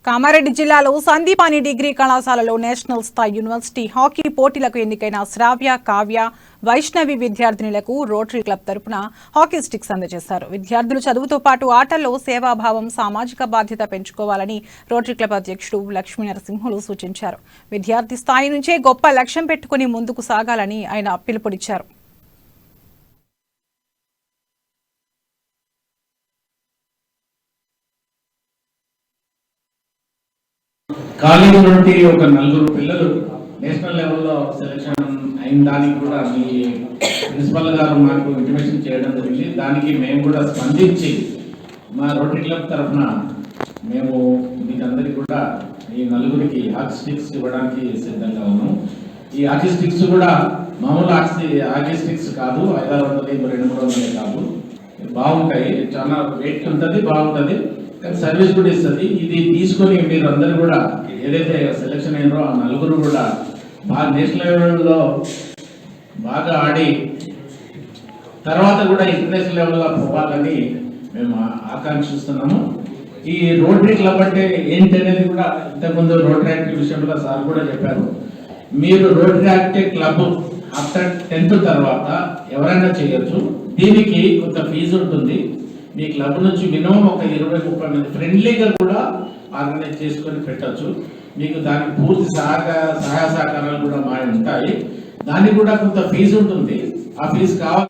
కామారెడ్డి జిల్లాలో సందీపాని డిగ్రీ కళాశాలలో నేషనల్ స్థాయి యూనివర్సిటీ హాకీ పోటీలకు ఎన్నికైన శ్రావ్య, కావ్య, వైష్ణవి విద్యార్థినులకు రోటరీ క్లబ్ తరపున హాకీ స్టిక్స్ అందజేశారు. విద్యార్థులు చదువుతో పాటు ఆటల్లో సేవాభావం, సామాజిక బాధ్యత పెంచుకోవాలని రోటరీ క్లబ్ అధ్యక్షుడు లక్ష్మీ నరసింహులు సూచించారు. విద్యార్థి స్థాయి నుంచే గొప్ప లక్ష్యం పెట్టుకుని ముందుకు సాగాలని ఆయన పిలుపునిచ్చారు. కాలేజీ నుండి ఒక 4 పిల్లలు నేషనల్ లెవెల్లో సెలెక్షన్ అయిన దానికి కూడా మీ ప్రిన్సిపల్ గారు మాకు ఇంటిమేషన్ చేయడం జరిగింది. దానికి మేము కూడా స్పందించి మా రోటరీ క్లబ్ తరఫున మేము మీకందరికీ కూడా ఈ 4గురికి హాకీ స్టిక్స్ ఇవ్వడానికి సిద్ధంగా ఉన్నాం. ఈ హాకీ స్టిక్స్ కూడా మామూలు హాకీ స్టిక్స్ కాదు, 500, 200 కాదు, బాగుంటాయి. చాలా వెయిట్ ఉంటుంది, బాగుంటుంది, సర్వీస్ కూడా ఇస్తుంది. ఇది తీసుకొని మీరు అందరూ కూడా ఏదైతే సెలెక్షన్ అయినారో ఆ 4 కూడా బాగా నేషనల్ లెవెల్లో బాగా ఆడి తర్వాత కూడా ఇంటర్నేషనల్ లెవెల్లో పోవాలని మేము ఆకాంక్షిస్తున్నాము. ఈ రోటరీ క్లబ్ అంటే ఏంటి అనేది కూడా ఇంతకుముందు రోటరీ యాక్ట్ విషయంలో సార్ కూడా చెప్పారు. మీరు rotary act club after 10th తర్వాత ఎవరైనా చేయొచ్చు. దీనికి కొంత ఫీజు ఉంటుంది. మీ క్లబ్ నుంచి మినిమం ఒక 20-30 మంది ఫ్రెండ్లీగా కూడా ఆర్గనైజ్ చేసుకొని పెట్టచ్చు. మీకు దానికి పూర్తి సహాయ సహకారాలు కూడా మా ఉంటాయి. దానికి కూడా కొంత ఫీజు ఉంటుంది. ఆ ఫీజు కావాలి.